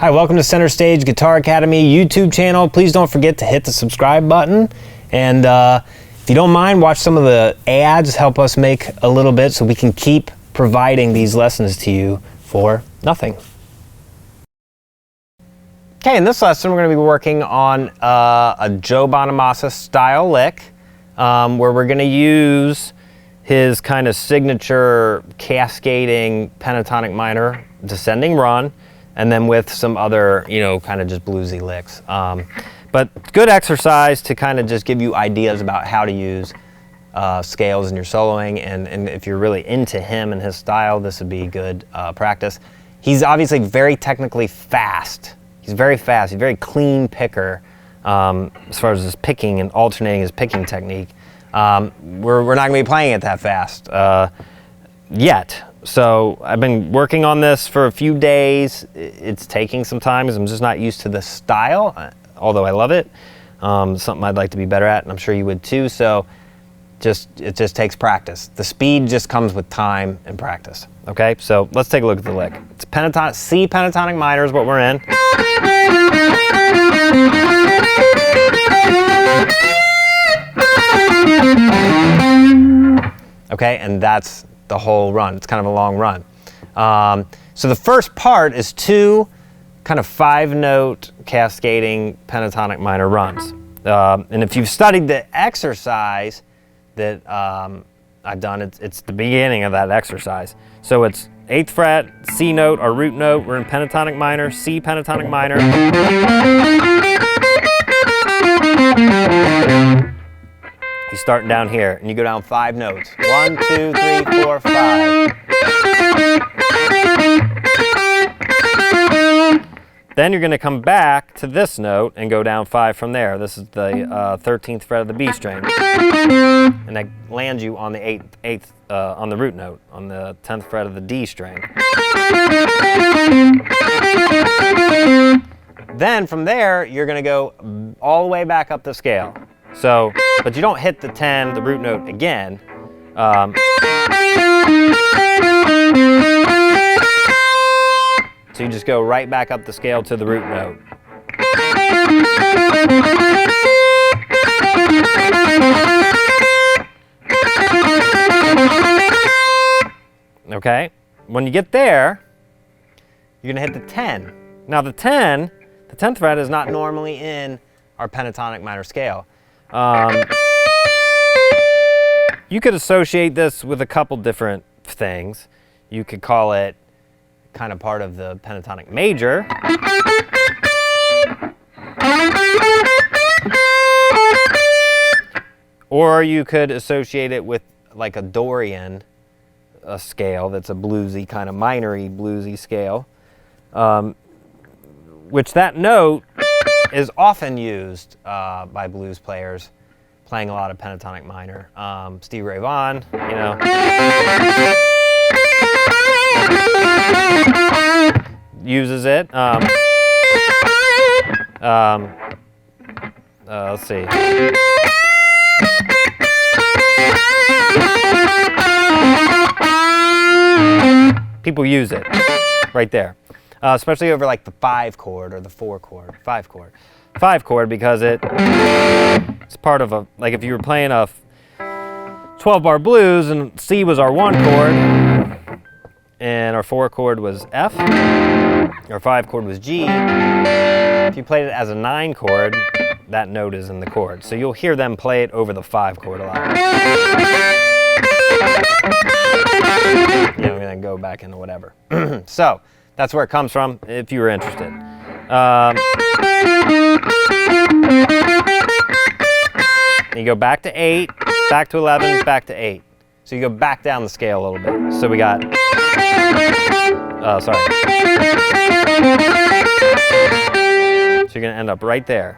Hi, welcome to Center Stage Guitar Academy YouTube channel. Please don't forget to hit the subscribe button. And if you don't mind, watch some of the ads, help us make a little bit so we can keep providing these lessons to you for nothing. Okay, in this lesson we're going to be working on a Joe Bonamassa style lick where we're going to use his kind of signature cascading pentatonic minor descending run, and then with some other, kind of just bluesy licks. But good exercise to kind of just give you ideas about how to use scales in your soloing, and if you're really into him and his style, this would be good practice. He's obviously very technically fast. He's very fast. He's a very clean picker as far as his picking and alternating his picking technique. We're not going to be playing it that fast yet. So I've been working on this for a few days. It's taking some time because I'm just not used to the style, although I love it. Something I'd like to be better at, and I'm sure you would too. So it just takes practice. The speed just comes with time and practice. Okay, so let's take a look at the lick. It's pentatonic, C pentatonic minor is what we're in. Okay, and that's the whole run. It's kind of a long run. So the first part is two kind of 5-note cascading pentatonic minor runs. And if you've studied the exercise that I've done, it's the beginning of that exercise. So it's 8th fret, C note, our root note. We're in pentatonic minor, C pentatonic minor. You're starting down here, and you go down 5 notes. 1, 2, 3, 4, 5. Then you're going to come back to this note and go down 5 from there. This is the 13th fret of the B string, and that lands you on the 8th on the root note, on the 10th fret of the D string. Then from there, you're going to go all the way back up the scale. So, but you don't hit the 10, the root note again. So you just go right back up the scale to the root note. Okay, when you get there, you're gonna hit the 10. Now the 10th fret is not normally in our pentatonic minor scale. You could associate this with a couple different things. You could call it kind of part of the pentatonic major. Or you could associate it with like a Dorian scale that's a bluesy, kind of minor-y bluesy scale, which that note is often used by blues players playing a lot of pentatonic minor. Stevie Ray Vaughan, uses it. Let's see. People use it right there. Especially over like the 5 chord or the 4 chord, 5 chord. 5 chord because it's part of a, like if you were playing a 12-bar blues and C was our 1 chord and our 4 chord was F, our 5 chord was G. If you played it as a 9 chord, that note is in the chord. So you'll hear them play it over the 5 chord a lot. We're gonna go back into whatever. So that's where it comes from, if you were interested. You go back to 8, back to 11, back to 8. So you go back down the scale a little bit. So we got, So you're gonna end up right there.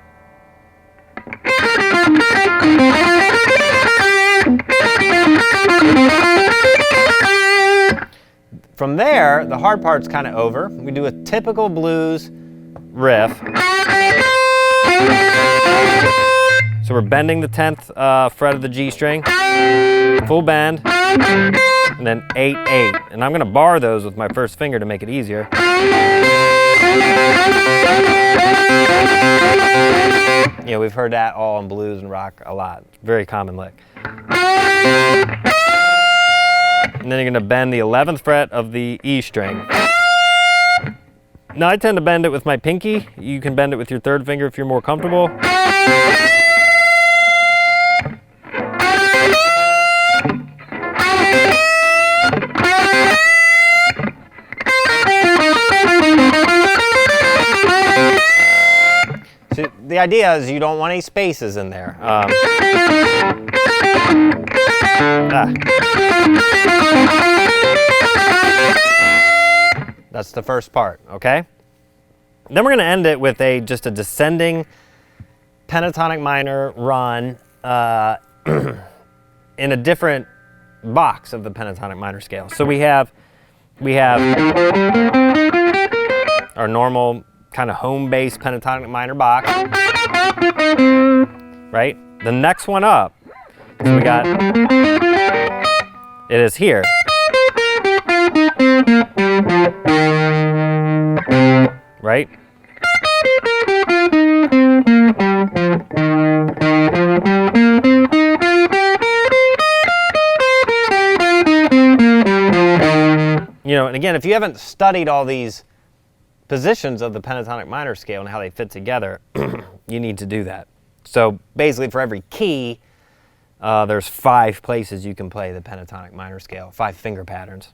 From there, the hard part's kind of over. We do a typical blues riff. So we're bending the 10th fret of the G string, full bend, and then 8, 8. And I'm going to bar those with my first finger to make it easier. You know, we've heard that all in blues and rock a lot. Very common lick. And then you're going to bend the 11th fret of the E string. Now I tend to bend it with my pinky. You can bend it with your third finger if you're more comfortable. So the idea is you don't want any spaces in there. That's the first part, okay? Then we're going to end it with just a descending pentatonic minor run in a different box of the pentatonic minor scale. So we have our normal kind of home-based pentatonic minor box, right? The next one up, so we got, it is here. Right? You know, and again, if you haven't studied all these positions of the pentatonic minor scale and how they fit together, you need to do that. So basically for every key, there's 5 places you can play the pentatonic minor scale, 5 finger patterns.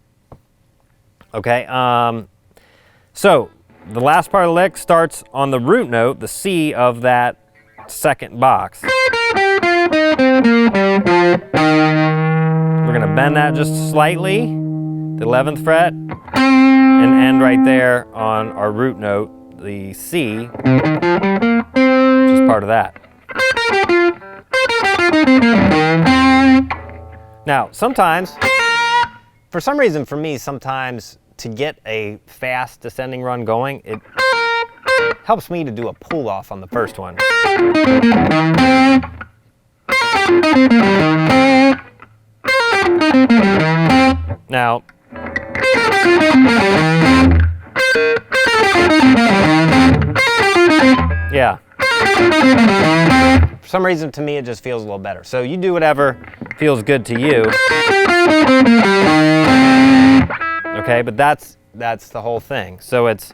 Okay, so the last part of the lick starts on the root note, the C of that second box. We're going to bend that just slightly, the 11th fret, and end right there on our root note, the C, which is part of that. Now, sometimes, for some reason for me, sometimes to get a fast descending run going, it helps me to do a pull off on the first one. Now, yeah. For some reason to me it just feels a little better. So you do whatever feels good to you. Okay, but that's the whole thing. So it's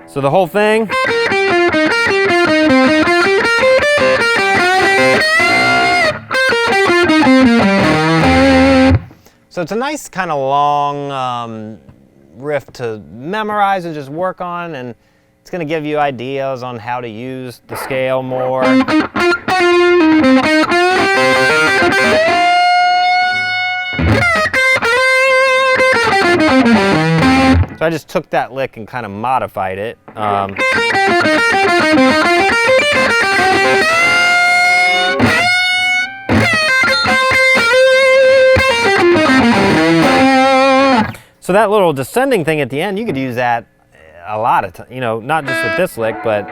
so the whole thing. So it's a nice kind of long riff to memorize and just work on, and it's going to give you ideas on how to use the scale more. So I just took that lick and kind of modified it. So that little descending thing at the end, you could use that a lot of times, you know, not just with this lick, but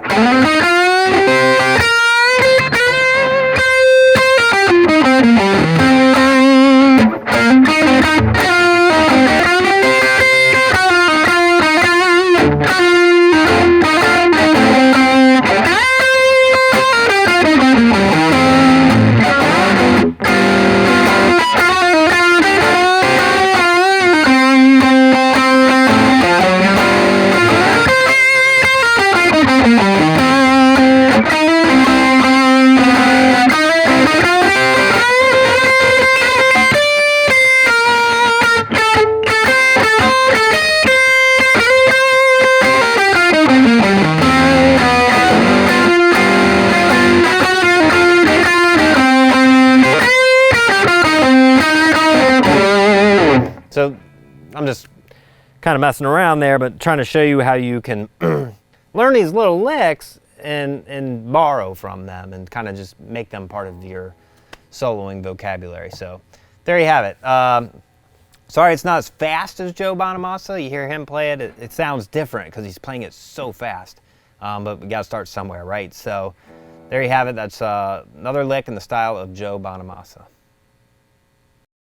so I'm just kind of messing around there, but trying to show you how you can learn these little licks and borrow from them and kind of just make them part of your soloing vocabulary. So there you have it. Sorry it's not as fast as Joe Bonamassa. You hear him play it, it sounds different because he's playing it so fast. but we got to start somewhere, right? So there you have it. That's another lick in the style of Joe Bonamassa.